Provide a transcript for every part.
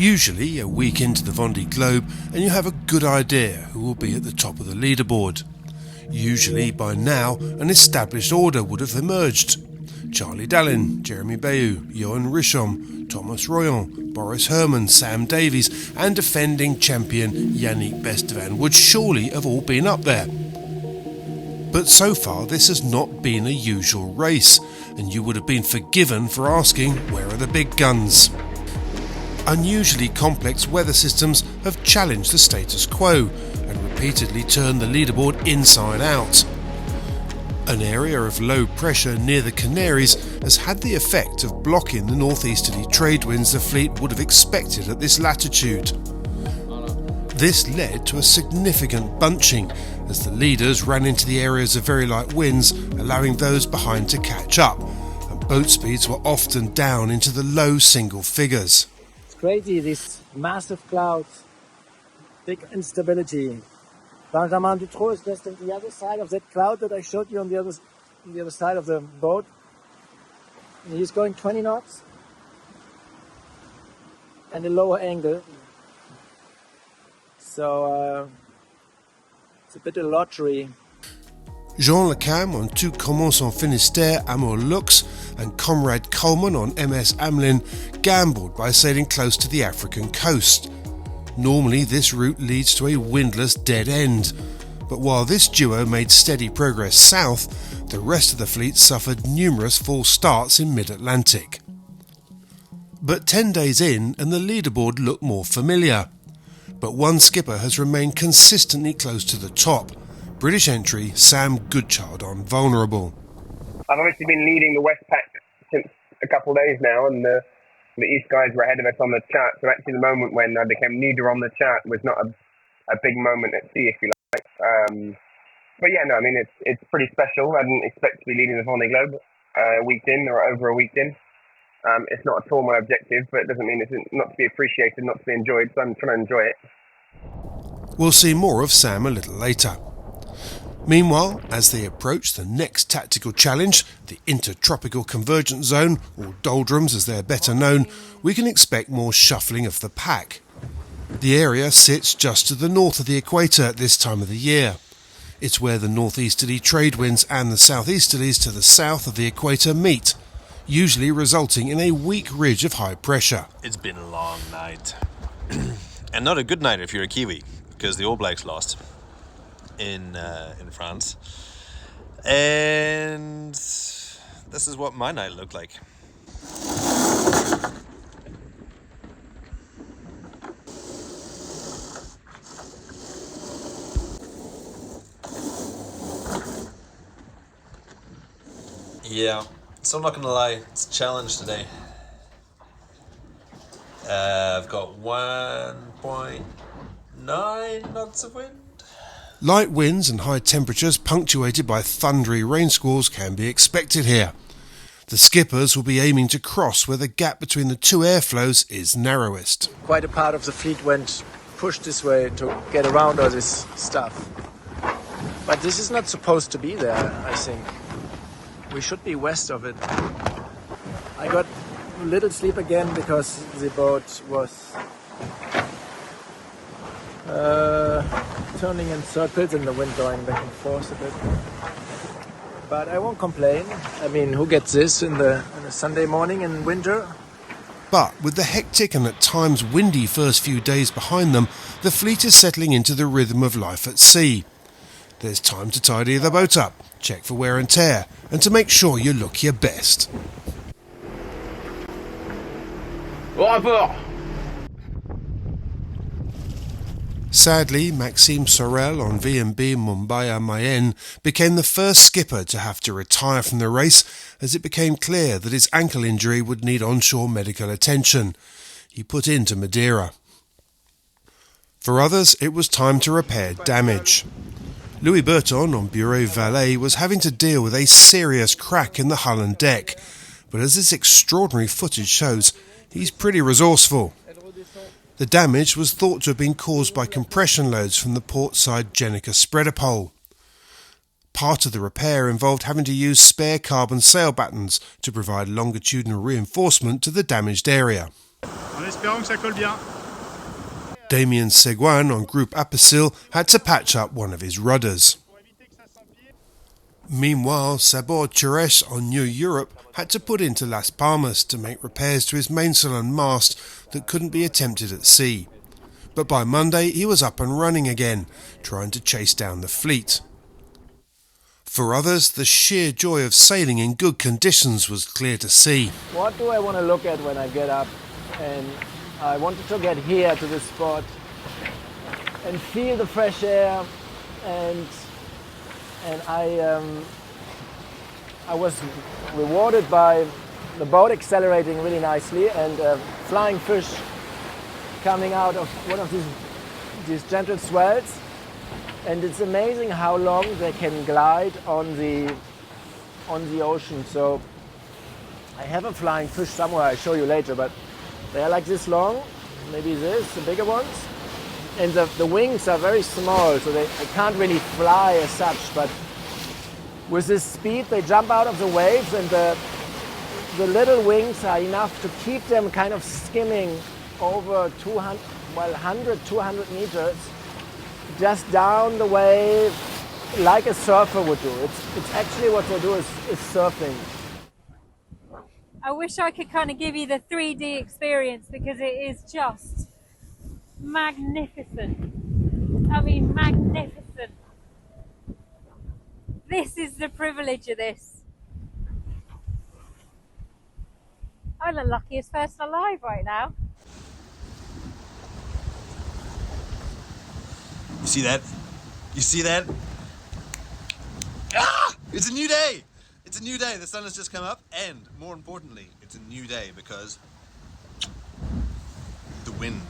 Usually a week into the Vendée Globe and you have a good idea who will be at the top of the leaderboard. Usually by now an established order would have emerged. Charlie Dallin, Jeremy Bayou, Johan Richomme, Thomas Royan, Boris Herman, Sam Davies and defending champion Yannick Bestevan would surely have all been up there. But so far this has not been a usual race, and you would have been forgiven for asking where are the big guns. Unusually complex weather systems have challenged the status quo and repeatedly turned the leaderboard inside out. An area of low pressure near the Canaries has had the effect of blocking the northeasterly trade winds the fleet would have expected at this latitude. This led to a significant bunching as the leaders ran into the areas of very light winds, allowing those behind to catch up, and boat speeds were often down into the low single figures. It's crazy, these massive clouds, big instability. Benjamin Dutroux is just on the other side of that cloud that I showed you on the other side of the boat. And he's going 20 knots and a lower angle. So it's a bit of lottery. Jean Lecam on Tout Commence en Finistère Amour Lux and Comrade Coleman on MS Amlin gambled by sailing close to the African coast. Normally this route leads to a windless dead end, but while this duo made steady progress south, the rest of the fleet suffered numerous false starts in mid-Atlantic. But 10 days in and the leaderboard looked more familiar. But one skipper has remained consistently close to the top. British entry Sam Goodchild on Vulnerable. I've obviously been leading the Westpac since a couple of days now, and the East guys were ahead of us on the chart. So actually the moment when I became leader on the chart was not a big moment at sea, if you like. But yeah, no, I mean, it's pretty special. I didn't expect to be leading the Vendée Globe a week in or over a week in. It's not at all my objective, but it doesn't mean it's not to be appreciated, not to be enjoyed, so I'm trying to enjoy it. We'll see more of Sam a little later. Meanwhile, as they approach the next tactical challenge, the Intertropical Convergence Zone, or Doldrums as they're better known, we can expect more shuffling of the pack. The area sits just to the north of the equator at this time of the year. It's where the northeasterly trade winds and the southeasterlies to the south of the equator meet, usually resulting in a weak ridge of high pressure. It's been a long night. And not a good night if you're a Kiwi, because the All Blacks lost in France. And this is what my night looked like. Yeah, so I'm not gonna lie, it's a challenge today. I've got 1.9 knots of wind. Light winds and high temperatures punctuated by thundery rain squalls can be expected here. The skippers will be aiming to cross where the gap between the two airflows is narrowest. Quite a part of the fleet went pushed this way to get around all this stuff. But this is not supposed to be there, I think. We should be west of it. I got a little sleep again because the boat was turning in circles and the wind going back and forth a bit. But I won't complain. I mean, who gets this in a Sunday morning in winter? But with the hectic and at times windy first few days behind them, the fleet is settling into the rhythm of life at sea. There's time to tidy the boat up, check for wear and tear, and to make sure you look your best. Sadly, Maxime Sorel on VMB Mumbai Mayenne became the first skipper to have to retire from the race as it became clear that his ankle injury would need onshore medical attention. He put into Madeira. For others, it was time to repair damage. Louis Burton on Bureau Valet was having to deal with a serious crack in the hull and deck, but as this extraordinary footage shows, he's pretty resourceful. The damage was thought to have been caused by compression loads from the port-side Jenica spreader pole. Part of the repair involved having to use spare carbon sail battens to provide longitudinal reinforcement to the damaged area. En espérant que ça colle bien. Damien Seguin on Group Apicil had to patch up one of his rudders. Meanwhile, Sabor Chires on New Europe had to put into Las Palmas to make repairs to his mainsail and mast that couldn't be attempted at sea. But by Monday he was up and running again, trying to chase down the fleet. For others, the sheer joy of sailing in good conditions was clear to see. What do I want to look at when I get up? And I wanted to get here to this spot and feel the fresh air, and I was rewarded by the boat accelerating really nicely and flying fish coming out of one of these gentle swells, and it's amazing how long they can glide on the ocean. So I have a flying fish somewhere, I'll show you later, but they are like this long, maybe this, the bigger ones. And the wings are very small, so they can't really fly as such, but with this speed they jump out of the waves, and the little wings are enough to keep them kind of skimming over 100, 200 meters, just down the wave like a surfer would do. It's actually what they do is surfing. I wish I could kind of give you the 3D experience, because it is just magnificent. I mean, magnificent. This is the privilege of this. I'm the luckiest person alive right now. You see that? You see that? Ah! It's a new day! It's a new day. The sun has just come up, and more importantly, it's a new day because the wind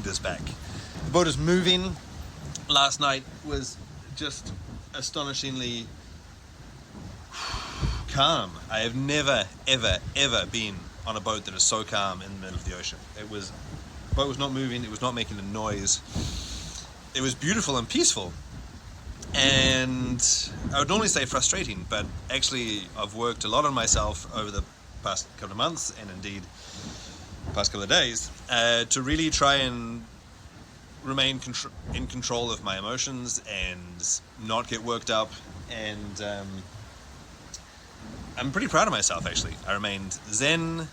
is back. The boat is moving. Last night was just astonishingly calm. I have never, ever, ever been on a boat that is so calm in the middle of the ocean. The boat was not moving. It was not making a noise. It was beautiful and peaceful. And I would normally say frustrating, but actually I've worked a lot on myself over the past couple of months, and indeed past couple of days, to really try and remain in control of my emotions and not get worked up. And I'm pretty proud of myself, actually. I remained zen.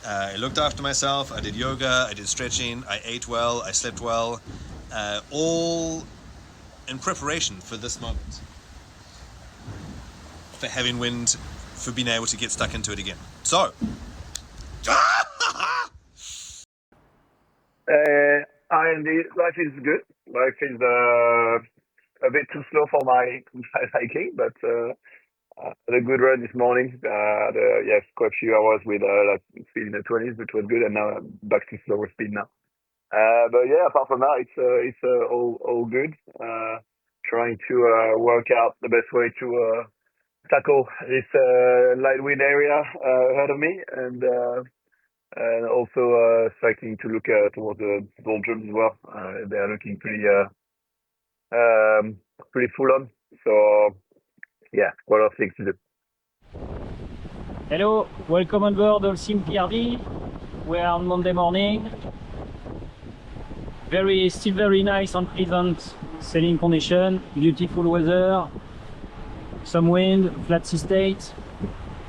I looked after myself. I did yoga. I did stretching. I ate well. I slept well. All in preparation for this moment, for having wind, for being able to get stuck into it again. So, indeed, life is good. Life is a bit too slow for my hiking, but had a good run this morning. Yes, quite a few hours with speed in the 20s, which was good, and now I'm back to slower speed now. But yeah, apart from that, it's all good. Trying to work out the best way to tackle this light wind area ahead of me, and also starting to look towards the Doldrums as well. They are looking pretty full on. So yeah, quite a lot of things to do. Hello, welcome on board Holcim PRB. We are on Monday morning. Still very nice and pleasant sailing condition, beautiful weather, some wind, flat sea state,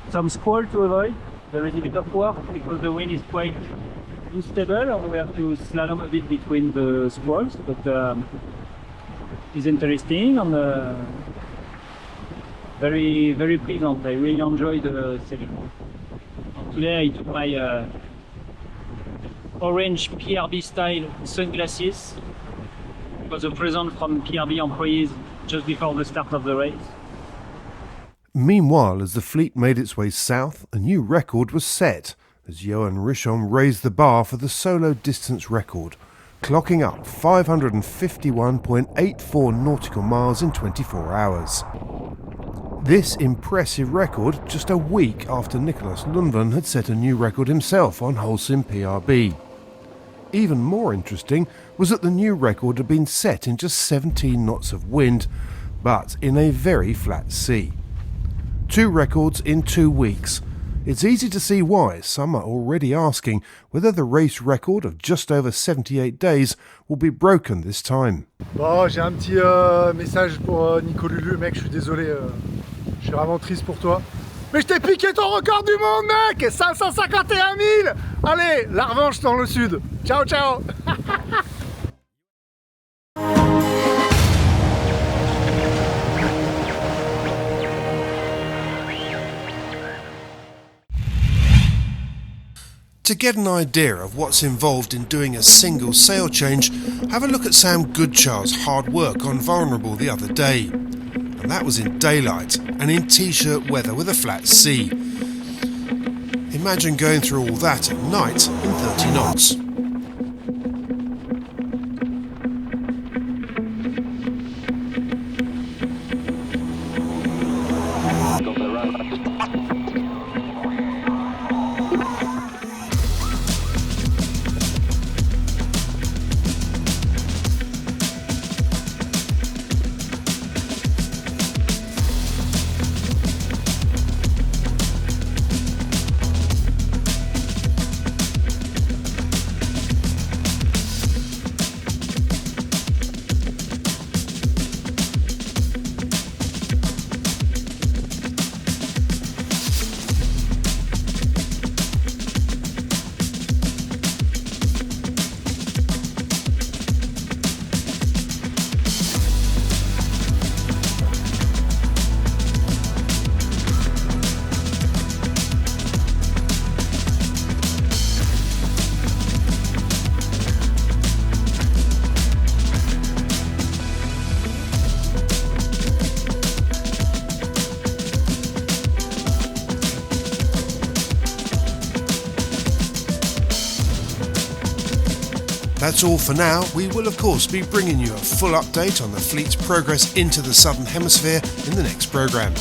some squall to avoid. There is a bit of work because the wind is quite unstable, and we have to slalom a bit between the squalls, but it's interesting and very, very pleasant. I really enjoy the sailing. Today I took my orange PRB style sunglasses. It was a present from PRB employees just before the start of the race. Meanwhile, as the fleet made its way south, a new record was set as Johan Richon raised the bar for the solo distance record, clocking up 551.84 nautical miles in 24 hours. This impressive record just a week after Nicholas Lundven had set a new record himself on Holcim PRB. Even more interesting was that the new record had been set in just 17 knots of wind, but in a very flat sea. 2 records in 2 weeks. It's easy to see why some are already asking whether the race record of just over 78 days will be broken this time. Bon, j'ai un petit message pour Nico Lulu, mec, je suis désolé, je suis vraiment triste pour toi. Mais je t'ai piqué ton record du monde, mec, 551 000. Allez, la revanche dans le sud. Ciao, ciao. To get an idea of what's involved in doing a single sail change, have a look at Sam Goodchild's hard work on Vulnerable the other day. And that was in daylight and in t-shirt weather with a flat sea. Imagine going through all that at night in 30 knots. That's all for now. We will of course be bringing you a full update on the fleet's progress into the Southern Hemisphere in the next programme.